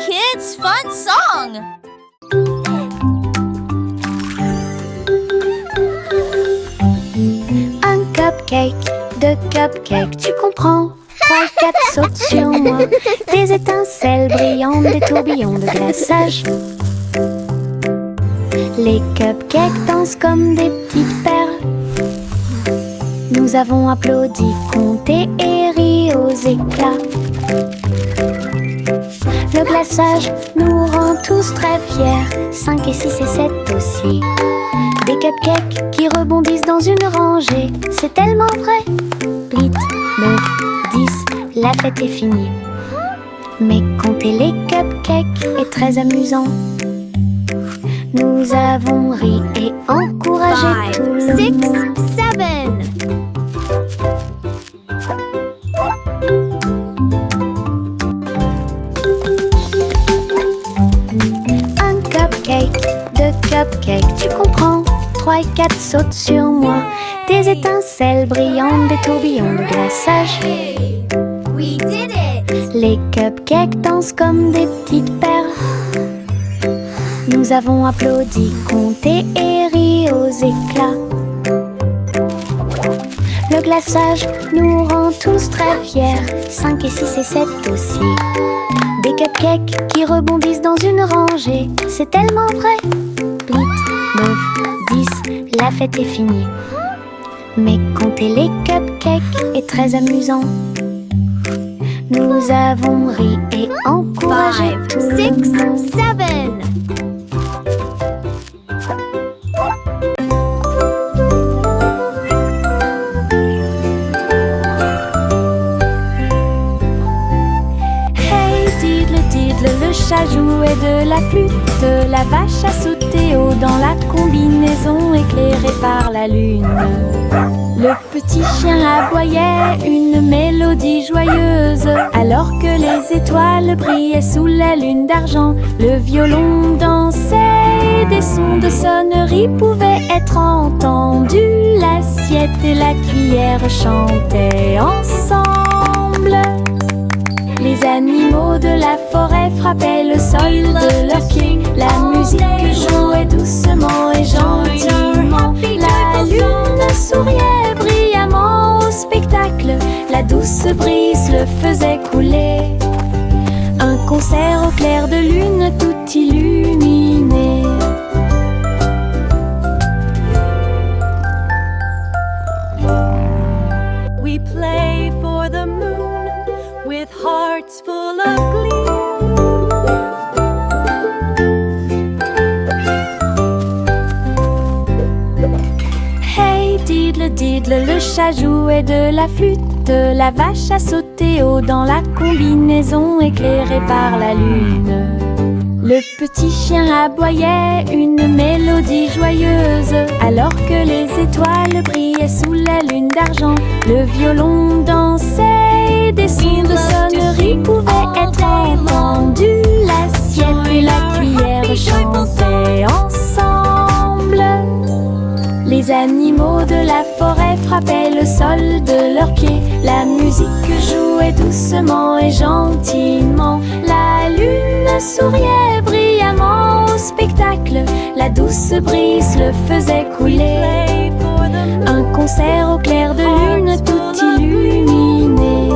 kids' fun song! Un cupcake, deux cupcakes, tu comprends? 3, 4 sautent sur moi. Des étincelles brillantes, des tourbillons de glaçage. Les cupcakes dansent comme des petites perles. Nous avons applaudi, compté et ri aux éclats. Le glaçage nous rend tous très fiers. 5 et 6 et 7 aussi. Des cupcakes qui rebondissent dans une rangée. C'est tellement vrai. 8, 9, 10, la fête est finie. Mais compter les cupcakes est très amusant. Nous avons ri et encouragé tout le 6, monde. 7. Un cupcake, deux cupcakes, tu comprends? 3 et 4 sautent sur moi. Des étincelles brillantes, des tourbillons de glaçage. Hey, we did it! Les cupcakes dansent comme des petites perles. Nous avons applaudi, compté et ri aux éclats. Le glaçage nous rend tous très fiers. 5 et 6 et 7 aussi. Des cupcakes qui rebondissent dans une rangée. C'est tellement vrai. 8, 9, 10, la fête est finie. Mais compter les cupcakes est très amusant. Nous avons ri et encouragé 5, tout le 6, monde. 7. Hey diddle diddle, le chat jouait de la flûte. La vache a sauté haut dans la combinaison éclairée par la lune. Le petit chien aboyait une mélodie joyeuse. Alors que les étoiles brillaient sous la lune d'argent, le violon dansait et des sons de sonnerie pouvaient être entendus. L'assiette et la cuillère chantaient ensemble. Les animaux de la forêt frappaient le sol de leurs pieds. La musique jouait doucement et gentiment. La lune souriait brillamment au spectacle. La douce brise le faisait couler. Un concert au clair de lune tout illuminé. We play for the moon with hearts full of glee. Hey diddle diddle, le chat jouait de la flûte. La vache a sauté haut dans la combinaison éclairée par la lune. Le petit chien aboyait une mélodie joyeuse. Alors que les étoiles brillaient sous la lune d'argent, le violon dansait et des sons de sonnerie pouvaient être entendus. L'assiette et la cuillère chantaient ensemble. Les animaux de la forêt frappaient le sol de leurs pieds. La musique jouait doucement et gentiment. La lune souriait brillamment au spectacle. La douce brise le faisait couler. Un concert au clair de lune tout illuminé.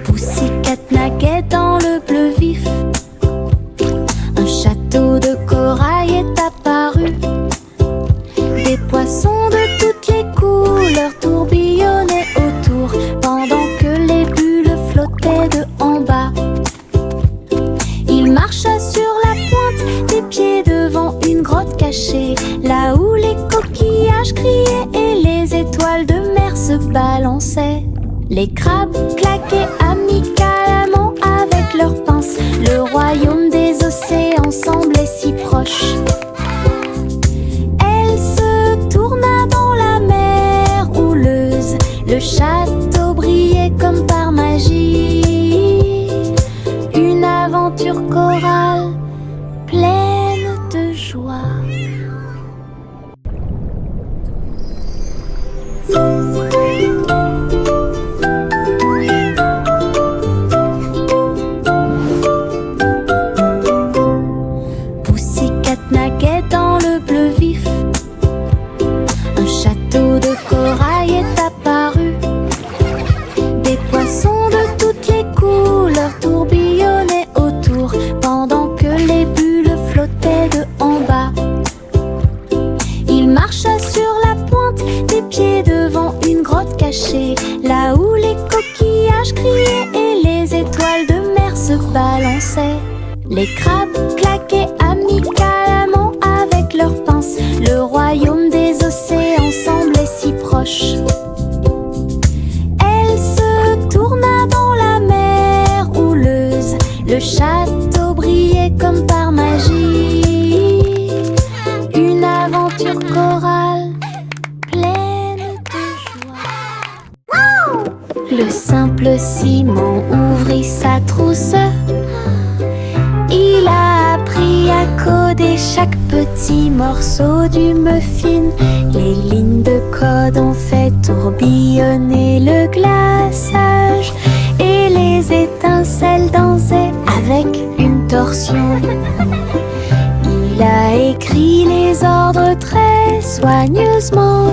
Pussycat naguait dans le bleu vif. Un château de corail est apparu. Des poissons de toutes les couleurs tourbillonnaient autour, pendant que les bulles flottaient de en bas. Il marcha sur la pointe des pieds devant une grotte cachée, là où les coquillages criaient et les étoiles de mer se balançaient. Les crabes claquaient amicalement avec leurs pinces. Le royaume des océans semblait si proche. Elle se tourna dans la mer houleuse. Le château Les crabes claquaient amicalement avec leurs pinces. Le royaume des océans semblait si proche. Elle se tourna dans la mer houleuse. Le château brillait comme par magie. Une aventure chorale pleine de joie. Le simple Simon ouvrit sa trousse. Il a appris à coder chaque petit morceau du muffin. Les lignes de code ont fait tourbillonner le glaçage et les étincelles dansaient avec une torsion. Il a écrit les ordres très soigneusement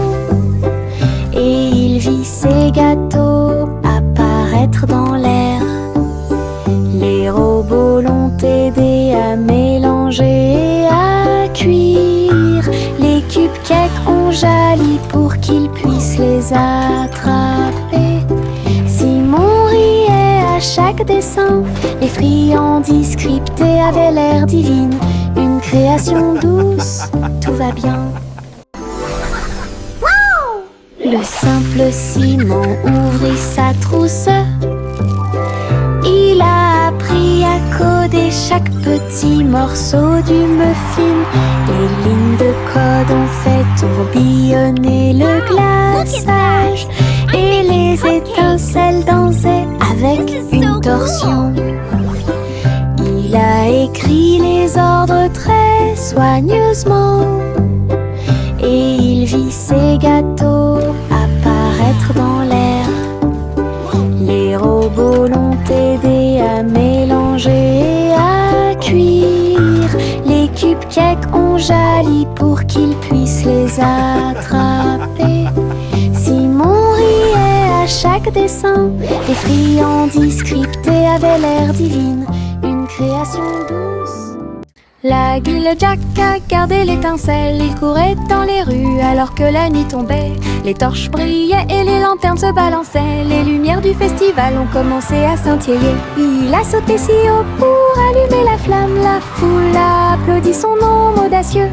et il vit ses gâteaux apparaître dans l'air. Les robots l'ont aidé à mélanger et à cuire. Les cupcakes ont jali pour qu'ils puissent les attraper. Simon riait à chaque dessin. Les friandises scriptées avaient l'air divine. Une création douce, tout va bien. Le simple Simon ouvrit sa trousse. Il a appris à coder chaque petit morceau du muffin. Les lignes de code ont fait tourbillonner le glaçage et les étincelles dansaient avec une torsion. Il a écrit les ordres très soigneusement et il vit ses gâteaux apparaître dans l'air. Les robots l'ont aidé à mélanger et à cuire. Les cupcakes ont jali pour qu'ils puissent les attraper. Simon riait à chaque dessin. Les friandises scriptées avaient l'air divine. Une création douce. La guille Jack a gardé l'étincelle. Il courait dans les rues alors que la nuit tombait. Les torches brillaient et les lanternes se balançaient. Les lumières du festival ont commencé à scintiller. Il a sauté si haut pour allumer la flamme. La foule a applaudi son nom audacieux.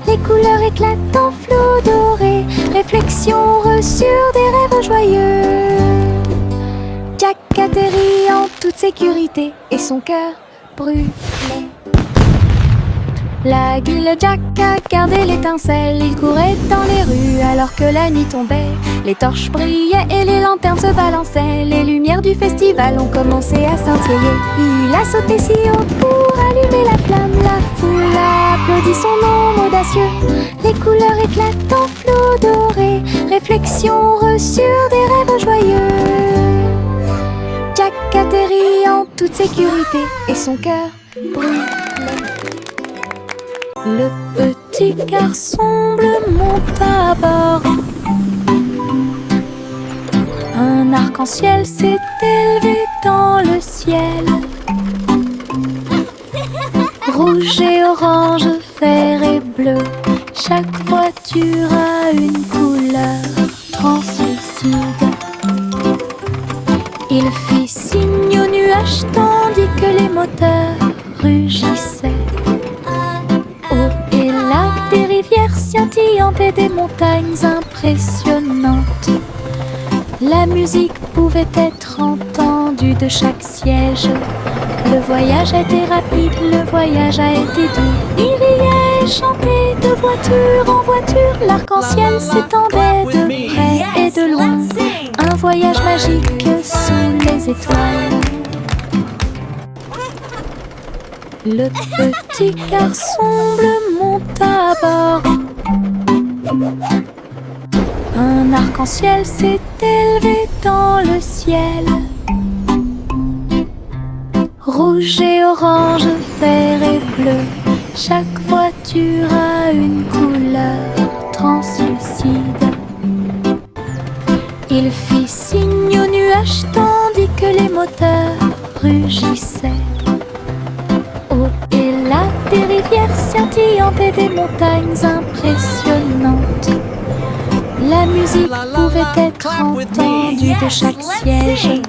Les couleurs éclatent en flot doré. Réflexion reçue des rêves joyeux. Jack atterrit en toute sécurité et son cœur brûlait. La guille Jack a gardé l'étincelle. Il courait dans les rues alors que la nuit tombait. Les torches brillaient et les lanternes se balançaient. Les lumières du festival ont commencé à scintiller. Il a sauté si haut pour allumer la flamme. La foule a applaudi son nom audacieux. Les couleurs éclatent en flot doré. Réflexion reçue des rêves joyeux. Jack atterrit en toute sécurité et son cœur brûlait. Le petit garçon bleu monta à bord. Un arc-en-ciel s'est élevé dans le ciel. Rouge et orange, vert et bleu. Chaque voiture a une couleur translucide. Il fit signe aux nuages tandis que les moteurs rugissaient. Des rivières scintillantes et des montagnes impressionnantes. La musique pouvait être entendue de chaque siège. Le voyage a été rapide, le voyage a été doux. Il riait et chantait de voiture en voiture. L'arc-en-ciel s'étendait de près et de loin. Un voyage magique sous les étoiles. Le petit garçon bleu monta à bord. Un arc-en-ciel s'est élevé dans le ciel. Rouge et orange, vert et bleu. Chaque voiture a une couleur translucide. Il fit signe aux nuages tandis que les moteurs rugissaient. Au-delà des rivières scintillantes et des montagnes impressionnantes. La musique pouvait être entendue de chaque siège.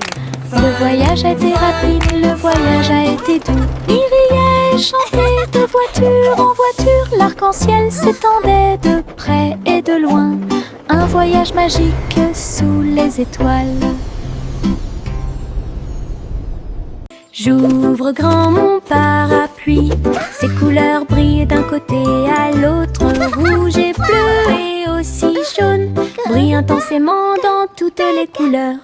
Le voyage a été rapide, le voyage a été doux. Il riait et chanter de voiture en voiture. L'arc-en-ciel s'étendait de près et de loin. Un voyage magique sous les étoiles. J'ouvre grand mon parapluie, ses couleurs brillent d'un côté à l'autre. Rouge et bleu et aussi jaune brillent intensément dans toutes les couleurs.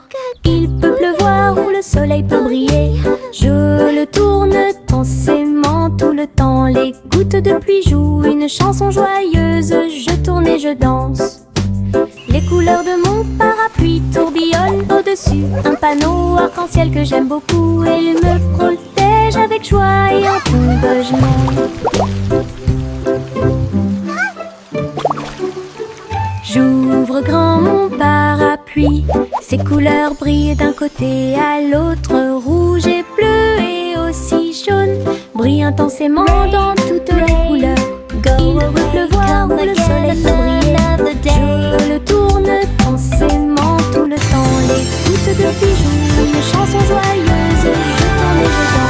Il peut pleuvoir ou le soleil peut briller. Je le tourne intensément tout le temps. Les gouttes de pluie jouent une chanson joyeuse. Je tourne et je danse. Les couleurs de mon parapluie tourbillonnent au-dessus. Un panneau arc-en-ciel que j'aime beaucoup. Et il me protège avec joie et encouragement. J'ouvre grand mon parapluie, ses couleurs brillent d'un côté à l'autre. Rouge et bleu et aussi jaune brillent intensément dans toutes les couleurs. Il peut pleuvoir ou le soleil peut briller. Je le tourne intensément tout le temps. Les gouttes de pluie jouent une chanson joyeuse. Je tourne et je danse.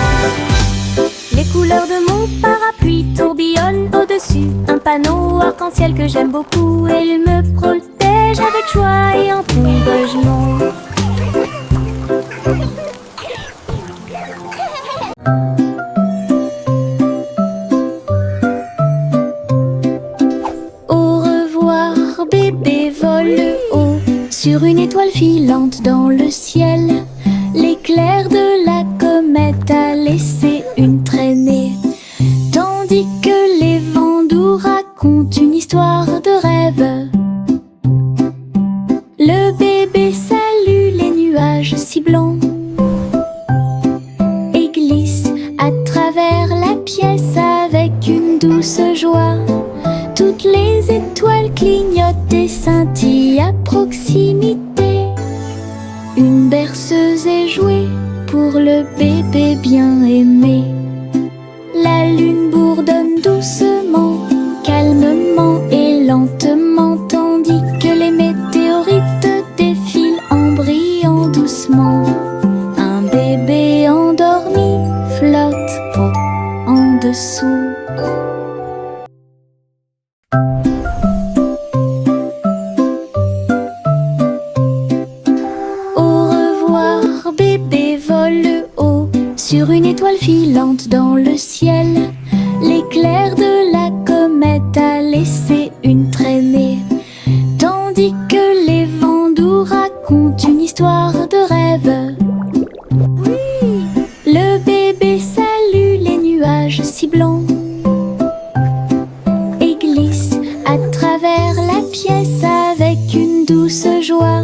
Les couleurs de mon parapluie tourbillonnent au-dessus. Un panneau arc-en-ciel que j'aime beaucoup. Et il me protège avec joie et encouragement. Au revoir bébé vole haut sur une étoile filante dans le ciel. L'éclair de la comète a laissé une traînée, tandis que les vents doux racontent une histoire de rêve. Le bébé salue les nuages si blancs et glisse à travers la pièce avec une douce joie. Toutes les étoiles clignotent et scintillent à proximité. Une berceuse est jouée pour le bébé bien aimé. La lune bourdonne doucement, calmement et lentement, tandis que les météorites défilent en brillant doucement. Un bébé endormi flotte en dessous. Sur une étoile filante dans le ciel, l'éclair de la comète a laissé une traînée, tandis que les vents doux racontent une histoire de rêve. Le bébé salue les nuages si blancs et glisse à travers la pièce avec une douce joie.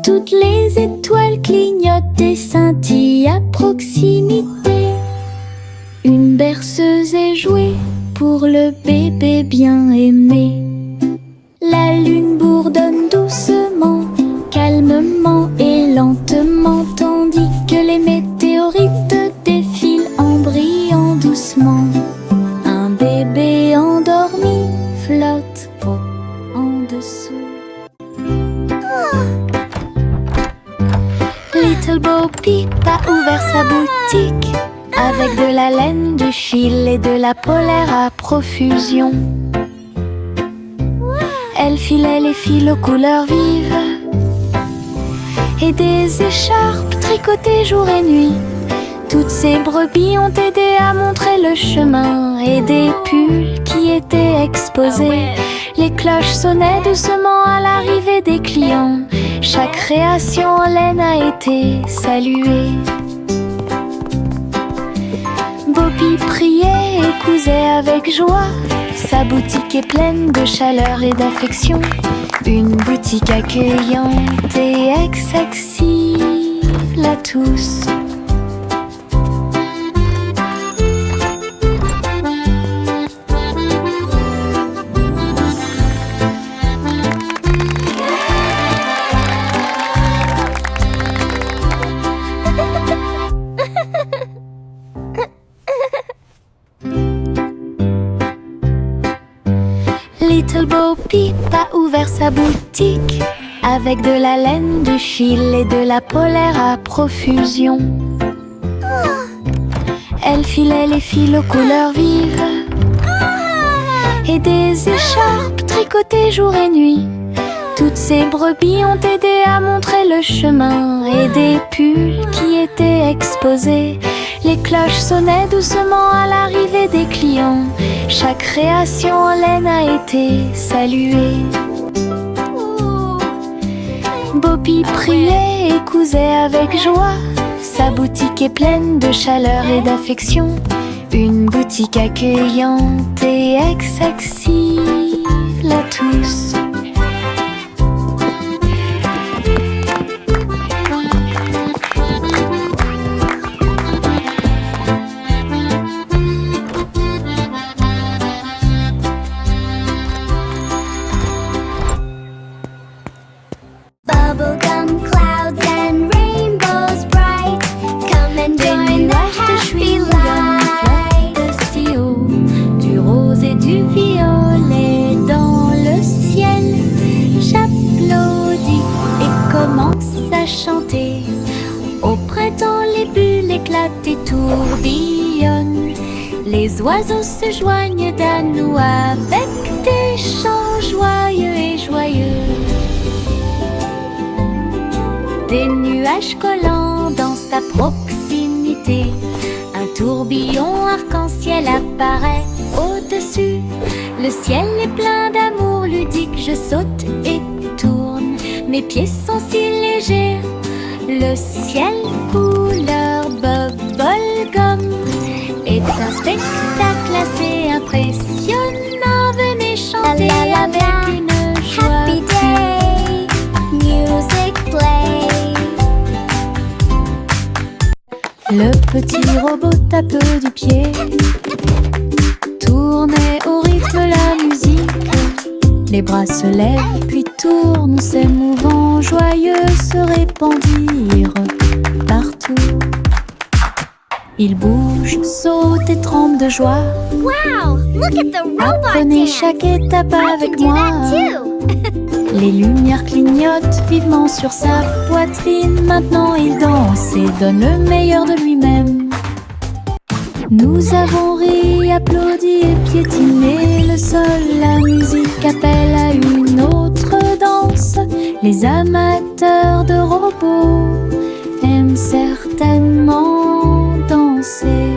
Toutes les étoiles clignotent et scintillent à proximité. Une berceuse est jouée pour le bébé bien aimé. La lune bourdonne doucement, calmement et lentement, tandis que les météorites défilent en brillant doucement. Un bébé endormi flotte en dessous. Little Bo Peep a ouvert sa boutique avec de la laine, du fil et de la polaire à profusion. Elle filait les fils aux couleurs vives et des écharpes tricotées jour et nuit. Toutes ces brebis ont aidé à montrer le chemin et des pulls qui étaient exposés. Les cloches sonnaient doucement à l'arrivée des clients. Chaque création en laine a été saluée. Bobby priait et cousait avec joie. Sa boutique est pleine de chaleur et d'affection. Une boutique accueillante et accessible à tous. Little Bo Peep a ouvert sa boutique avec de la laine, du fil et de la polaire à profusion. Elle filait les fils aux couleurs vives et des écharpes tricotées jour et nuit. Toutes ces brebis ont aidé à montrer le chemin et des pulls qui étaient exposés. Les cloches sonnaient doucement à l'arrivée des clients. Chaque création en laine a été saluée. Bobby priait et cousait avec joie. Sa boutique est pleine de chaleur et d'affection. Une boutique accueillante et accessible à tous. Bubblegum clouds and rainbows bright. Come and join the happy light. Si haut, du rose et du violet dans le ciel. J'applaudis et commence à chanter. Au printemps, les bulles éclatent et tourbillonnent. Les oiseaux se joignent à nous avec des chants joyeux et joyeux. Des nuages collants dansent à proximité. Un tourbillon arc-en-ciel apparaît au-dessus. Le ciel est plein d'amour ludique. Je saute et tourne. Mes pieds sont si légers. Le ciel couleur bubblegum est un spectacle assez impressionnant. Venez chanter avec une joie. Happy day, music play. Le petit robot tape du pied, tournait au rythme la musique. Les bras se lèvent puis tournent, s'émouvant, joyeux se répandirent partout. Ils bougent, sautent et tremblent de joie. Wow, look at the robot Apprenez dance. chaque étape I avec can do moi. that too. Les lumières clignotent vivement sur sa poitrine. Maintenant il danse et donne le meilleur de lui-même. Nous avons ri, applaudi et piétiné le sol. La musique appelle à une autre danse. Les amateurs de robots aiment certainement danser.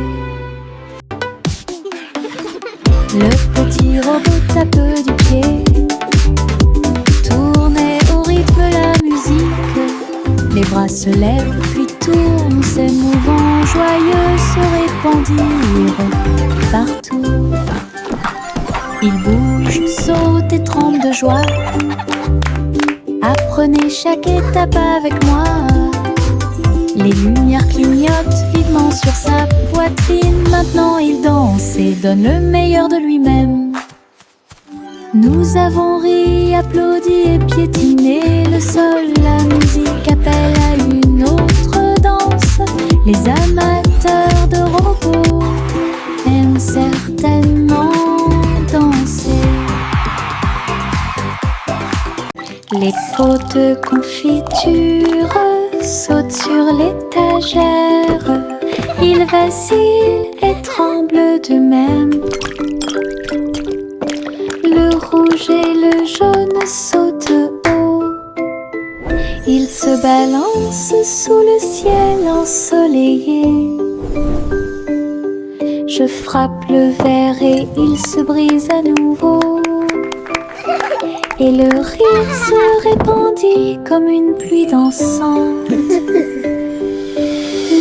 Le petit robot tape du pied, tournait au rythme la musique. Les bras se lèvent puis tournent, s'émouvant, joyeux se répandirent partout. Ils bougent, sautent et tremblent de joie. Apprenez chaque étape avec moi. Les lumières clignotent vivement sur sa poitrine. Maintenant il danse et donne le meilleur de lui-même. Nous avons ri, applaudi et piétiné le sol. La musique appelle à une autre danse. Les amateurs de robots aiment certainement danser. Les pots de confiture sautent sur l'étagère. Ils vacillent et tremblent d'eux-mêmes. Le rouge et le jaune sautent haut. Ils se balancent sous le ciel ensoleillé. Je frappe le verre et il se brise à nouveau. Et le rire se répandit comme une pluie d'encens.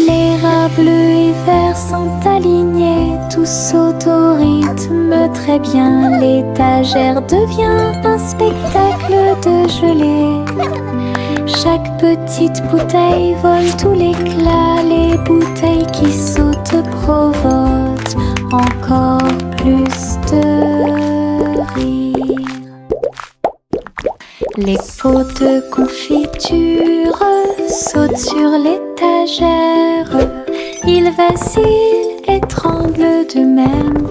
Les rats bleus et verts sont alignés, tous sautent au rythme très bien. L'étagère devient un spectacle de gelée. Chaque petite bouteille vole tout l'éclat. Les bouteilles qui sautent provoquent encore plus de rire. Les pots de confiture sautent sur l'étagère. Ils vacillent et tremblent d'eux-mêmes.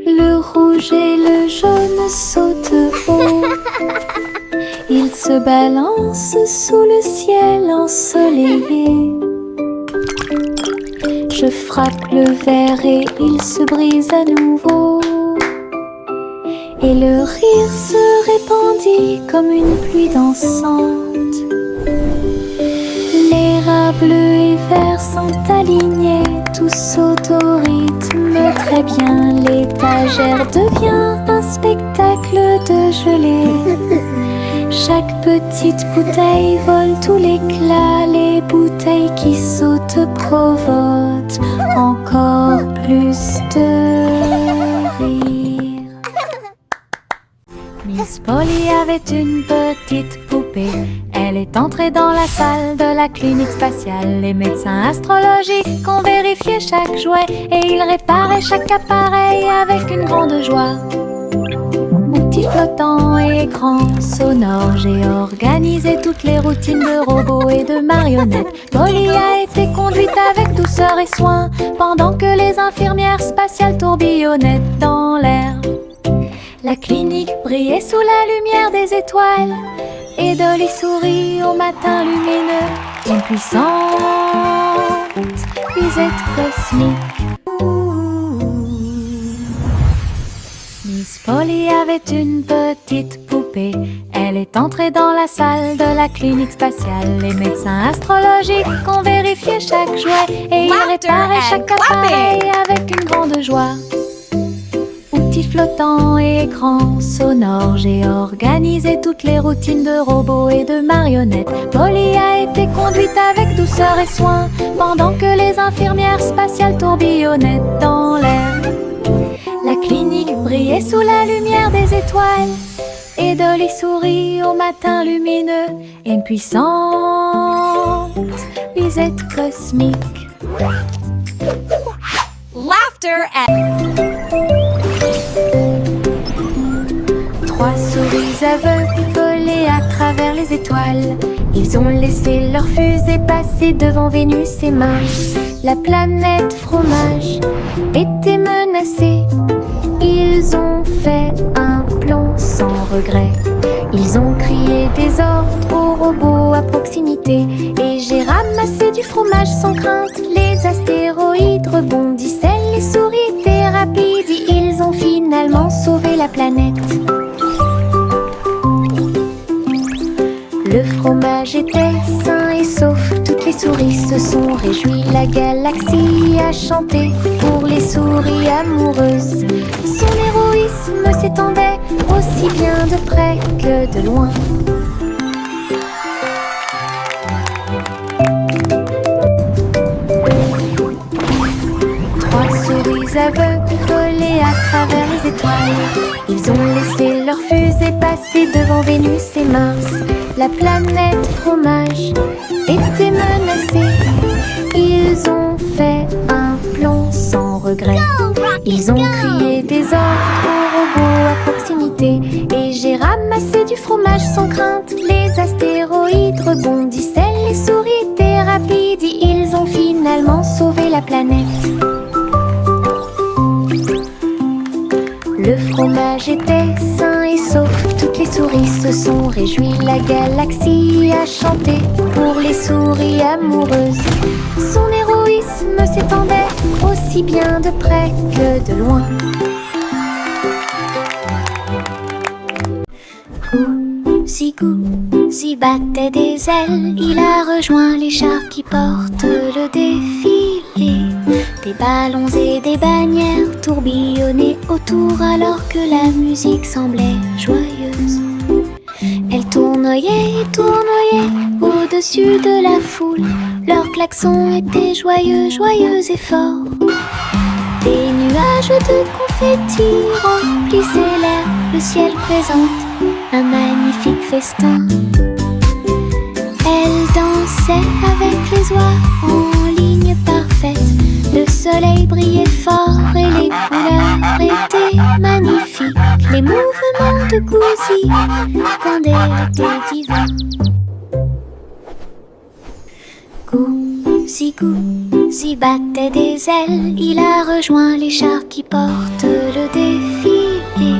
Le rouge et le jaune sautent haut. Ils se balancent sous le ciel ensoleillé. je frappe le verre et il se brise à nouveau. Et le rire se répandit comme une pluie dansante. Les rats bleus et verts sont alignés, tous sautent au rythme très bien. L'étagère devient un spectacle de gelée. Chaque petite bouteille vole tout l'éclat. Les bouteilles qui sautent provoquent encore plus de rire. Miss Polly avait une petite poupée. Elle est entrée dans la salle de la clinique spatiale. Les médecins astrologiques ont vérifié chaque jouet et ils réparaient chaque appareil avec une grande joie. Outils flottants et écrans sonores, j'ai organisé toutes les routines de robots et de marionnettes. Polly a été conduite avec douceur et soin pendant que les infirmières spatiales tourbillonnaient dans l'air. La clinique brillait sous la lumière des étoiles et Dolly sourit au matin lumineux. Une puissante visite cosmique. Miss Polly avait une petite poupée. Elle est entrée dans la salle de la clinique spatiale. Les médecins astrologiques ont vérifié chaque jouet et ils réparaient chaque appareil avec une grande joie. Outils flottants et écrans sonores, j'ai organisé toutes les routines de robots et de marionnettes. Polly a été conduite avec douceur et soin pendant que les infirmières spatiales tourbillonnaient dans l'air. La clinique brillait sous la lumière des étoiles et Dolly sourit au matin lumineux. Une puissante visite cosmique. Laughter and... Trois souris aveugles volaient à travers les étoiles. Ils ont laissé leur fusée passer devant Vénus et Mars. La planète fromage était menacée. Ils ont fait un plan sans regret. Ils ont crié des ordres aux robots à proximité. Et j'ai ramassé du fromage sans crainte. Les astéroïdes rebondissaient, les souris étaient rapides. Ils ont finalement sauvé la planète. Le fromage était sain et sauf. Toutes les souris se sont réjouies. La galaxie a chanté pour les souris amoureuses. Son héroïsme s'étendait aussi bien de près que de loin. Trois souris aveugles volaient à travers les étoiles. Ils ont laissé leur fusée passer devant Vénus et Mars. La planète fromage était menacée. Ils ont fait un plan sans regret. Ils ont crié des ordres aux robots à proximité. Et j'ai ramassé du fromage sans crainte. Les astéroïdes rebondissaient, les souris étaient rapides. Ils ont finalement sauvé la planète. Le fromage était sain et sauf. Toutes les souris se sont réjouies. La galaxie a chanté pour les souris amoureuses. Son héroïsme s'étendait aussi bien de près que de loin. Gousi battait des ailes. Il a rejoint les chars qui portent le défilé. Des ballons et des bannières tourbillonnaient autour alors que la musique semblait joyeuse. Elle tournoyait et tournoyait au-dessus de la foule. Leurs klaxons étaient joyeux, joyeux et forts. Des nuages de confettis remplissaient l'air. Le ciel présente un magnifique festin. Elle dansait avec les oies en ligne parfaite. Le soleil brillait fort et les couleurs étaient magnifiques. Les mouvements de Gousi tendaient étaient divins. Gousi battait des ailes. Il a rejoint les chars qui portent le défilé.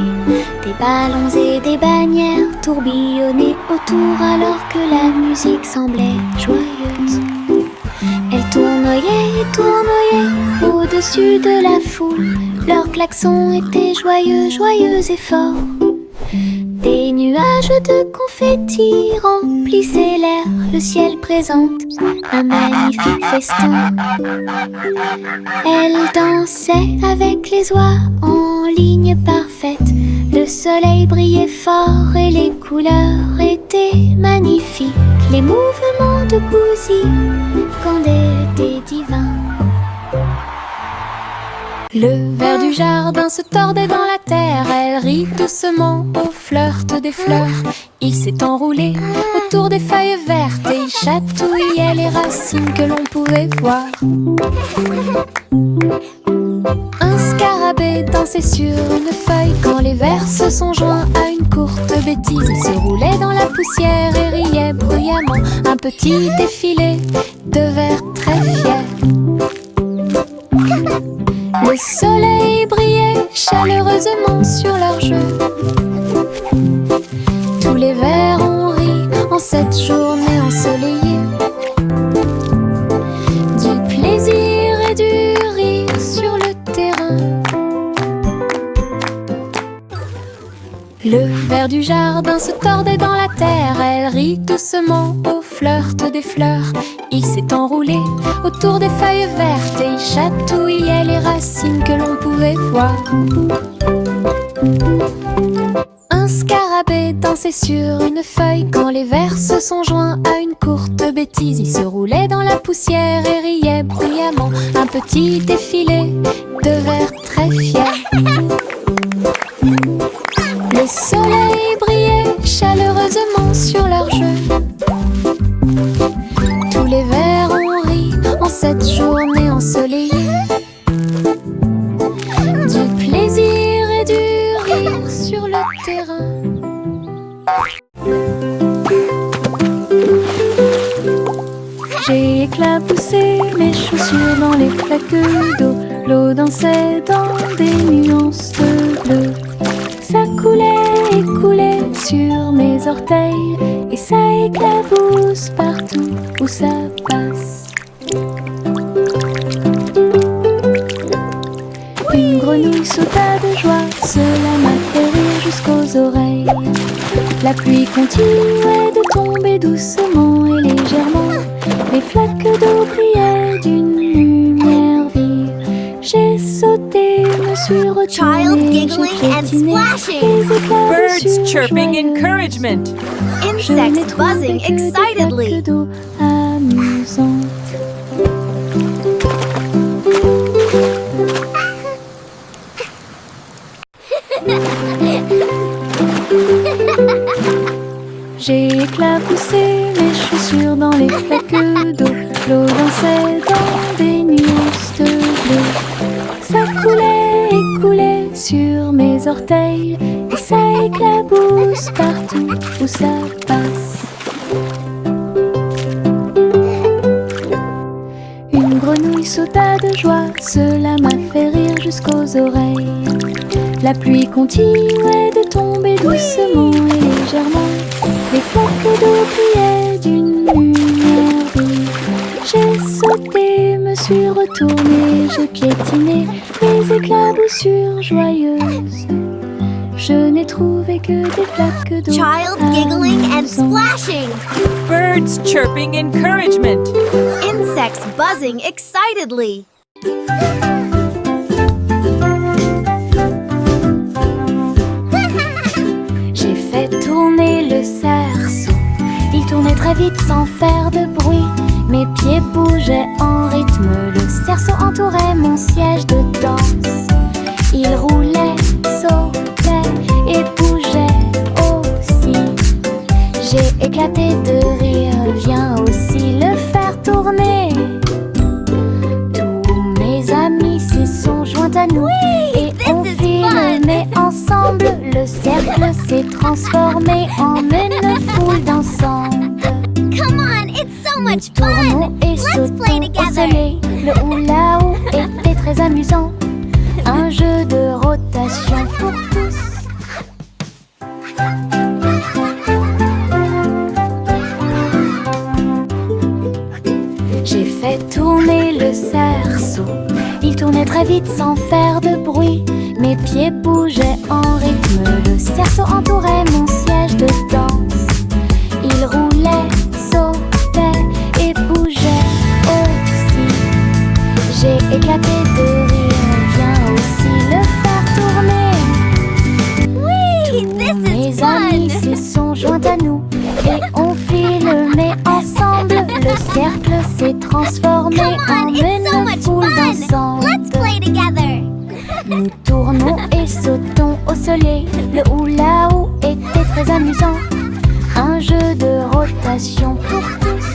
Des ballons et des bannières tourbillonnaient autour alors que la musique semblait joyeuse. Elle tourne tournoyaient et tournoyaient au-dessus de la foule. Leurs klaxons étaient joyeux, joyeux et forts. Des nuages de confettis remplissaient l'air. Le ciel présente un magnifique festin. Elles dansaient avec les oies en ligne parfaite. Le soleil brillait fort et les couleurs étaient magnifiques. Les mouvements de Gouzi étaient divins. Le ver du jardin se tordait dans la terre. Elle rit doucement au flirt des fleurs. Il s'est enroulé autour des feuilles vertes et il chatouillait les racines que l'on pouvait voir. Un scarabée dansait sur une feuille quand les vers se sont joints à une courte bêtise. Il se roulait dans la poussière et riait bruyamment. Un petit défilé de vers très fiers. Le soleil brillait chaleureusement sur leur jeu. Tous les vers ont ri en cette journée ensoleillée. Du plaisir et du rire sur le terrain. Le ver du jardin se tordait dans la terre. Elle rit doucement au flirt des fleurs. Il s'est enroulé autour des feuilles vertes et il chatouillait les racines que l'on pouvait voir. Un scarabée dansait sur une feuille quand les vers se sont joints à une courte bêtise. Il se roulait dans la poussière et riait bruyamment. Un petit défilé de vers très fiers. Le soleil brillait chaleureusement sur leur jeu. Tous les vers ont ri en cette journée ensoleillée. Du plaisir et du rire sur le terrain. J'ai éclaboussé mes chaussures dans les flaques d'eau. L'eau dansait dans des nuances de bleu. Ça coulait et coulait sur mes orteils et ça éclabousse partout où ça passe. Une grenouille sauta de joie, cela m'a fait rire jusqu'aux oreilles. La pluie continuait de tomber doucement et légèrement. Les flaques d'eau brillaient d'une lumière vive. J'ai sauté, me suis retournée, Child giggling j'ai and piétiné splashing. les éclats de Birds sueur chirping joyeuse. encouragement. Je Insects n'ai trouvé buzzing que des excitedly. flaques d'eau amusantes. J'ai éclaboussé mes chaussures dans les flaques d'eau. L'eau dansait dans des nuances de bleu. Ça coulait et coulait sur mes orteils et ça éclabousse partout où ça passe. Une grenouille sauta de joie, cela m'a fait rire jusqu'aux oreilles. La pluie continuait de tomber doucement et légèrement. Les flaques d'eau brillaient d'une lumière vive. J'ai sauté, me suis retournée, j'ai piétiné les éclaboussures joyeuses. Je n'ai trouvé que des flaques d'eau Child giggling and amusantes. splashing. Birds chirping encouragement. Insects buzzing excitedly. J'ai fait tourner le cerceau. Il tournait très vite sans faire de bruit. Mes pieds bougeaient en rythme. Le cerceau entourait mon siège de danse. Il roulait, sautait et bougeait aussi. J'ai éclaté de rire. Viens aussi le faire tourner. Tous mes amis s'y sont joints à nous. Et on this is fit fun. le nez ensemble. Le cercle s'est transformé en une foule dansante. Come on, it's so Nous much tournons fun. et Let's play sautons au together. soleil. Le hula-hoop était très amusant. Un jeu de rotation pour tous. J'ai fait tourner le le cerceau. Il tournait très vite sans faire de bruit. Mes pieds bougeaient en rythme. Le cerceau entourait mon siège de danse. Il roulait, sautait et bougeait aussi. J'ai éclaté de rire. Viens aussi le faire tourner. Whee! This is Mes amis fun! se sont joints à nous et on filmait ensemble. Le cercle s'est transformé Come en on, it's so une much foule fun! dansante. Let's play together! Nous tournons et sautons au soleil. Le hula-hoop était très amusant. Un jeu de rotation pour tous.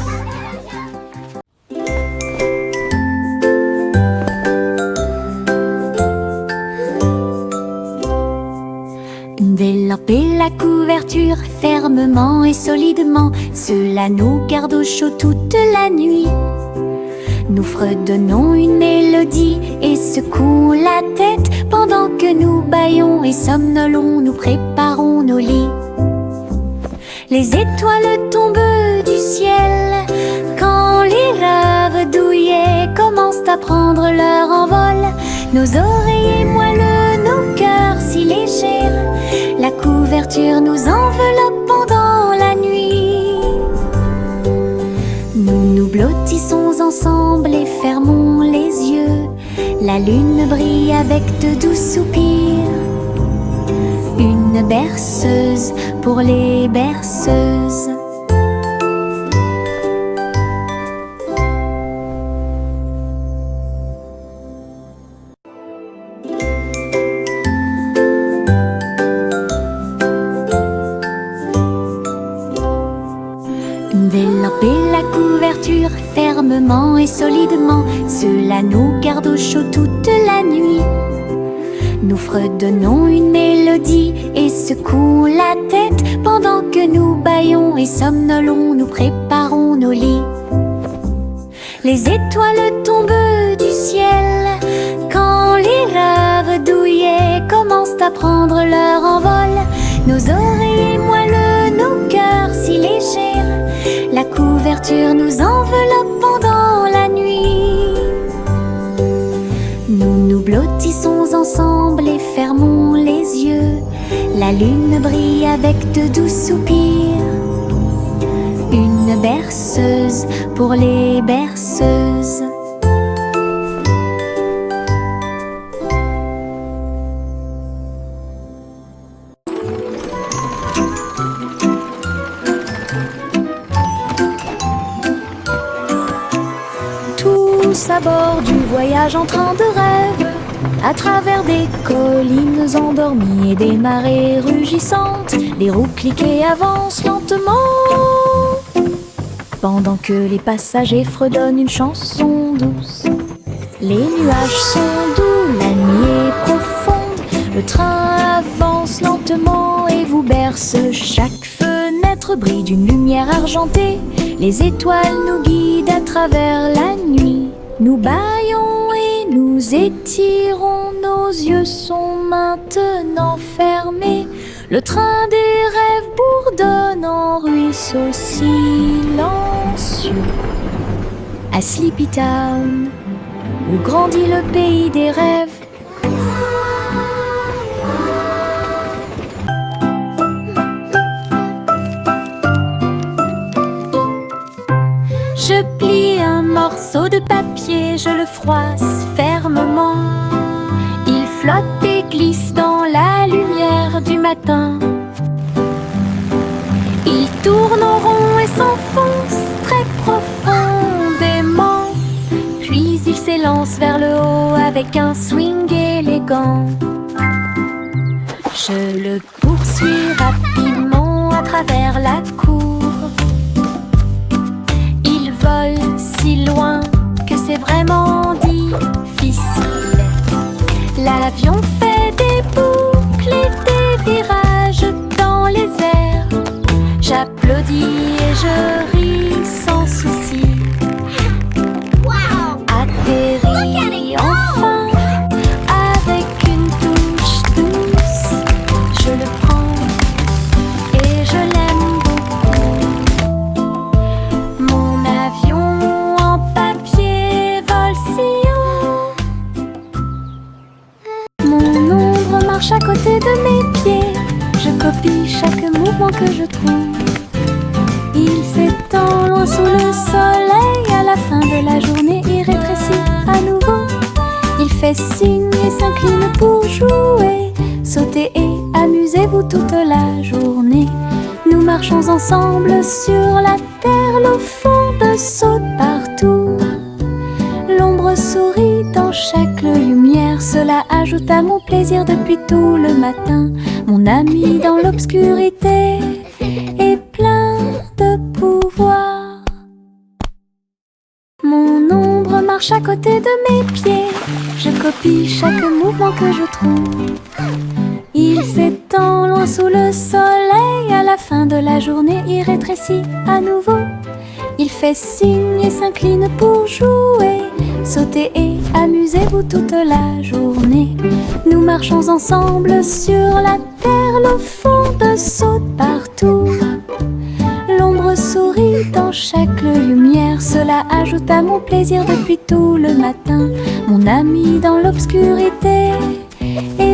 Développer la couverture fermement et solidement. Cela nous garde au chaud toute la nuit. Nous fredonnons une mélodie et secouons la tête pendant que nous bâillons et somnolons, nous préparons nos lits. Les étoiles tombent du ciel quand les rêves douillets commencent à prendre leur envol. Nos oreillers moelleux, nos cœurs si légers, la couverture nous enveloppe pendant la nuit. Nous nous blottissons ensemble et fermons les yeux. La lune brille avec de doux soupirs. Une berceuse pour les berceuses. Développer la couverture fermement et solidement. Cela nous garde au chaud toute la nuit. Nous fredonnons une mélodie et secouons la tête pendant que nous bâillons et somnolons, nous préparons nos lits. Les étoiles tombent du ciel quand les rêves douillets commencent à prendre leur envol. Nos oreillers moelleux, nos cœurs si légers, la couverture nous enveloppe pendant la nuit. Nous nous blottissons ensemble et fermons les yeux. La lune brille avec de doux soupirs. Une berceuse pour les berceuses. Tous à bord du voyage en train de rêve, à travers des collines endormies et des marées rugissantes, les roues cliquent et avancent lentement, pendant que les passagers fredonnent une chanson douce. Les nuages sont doux, la nuit est profonde, le train avance lentement et vous berce. Chaque fenêtre brille d'une lumière argentée, les étoiles nous guident à travers la nuit. Nous bâillons et nous étirons, nos yeux sont maintenant fermés. Le train des rêves bourdonne en ruisseau silencieux. À Sleepy Town, où grandit le pays des rêves. Je plie un morceau de papier, je le froisse fermement. Il flotte et glisse dans la lumière du matin. Il tourne en rond et s'enfonce très profondément. Puis il s'élance vers le haut avec un swing élégant. Je le poursuis rapidement à travers la cour. Vole si loin que c'est vraiment difficile. L'avion fait des boucles et des virages dans les airs. J'applaudis et je ris sans souci. Wow! Atterri enfin avec une touche douce. Je le prends et je l'aime beaucoup. à côté de mes pieds. Je copie chaque mouvement que je trouve. Il s'étend loin sous le soleil. À la fin de la journée, il rétrécit à nouveau. Il fait signe et s'incline pour jouer. Sautez et amusez-vous toute la journée. Nous marchons ensemble sur la terre. L'eau fonde saute partout. L'ombre sourit dans chaque lumière. Cela ajoute à mon plaisir depuis tout le matin. Mon ami dans l'obscurité est plein de pouvoir. Mon ombre marche à côté de mes pieds. Je copie chaque mouvement que je trouve. Il s'étend loin sous le soleil. À la fin de la journée, il rétrécit à nouveau. Il fait signe et s'incline pour jouer. Sautez et amusez-vous toute la journée. Nous marchons ensemble sur la terre. L'eau fonde saute partout. L'ombre sourit dans chaque lumière. Cela ajoute à mon plaisir depuis tout le matin. Mon ami dans l'obscurité est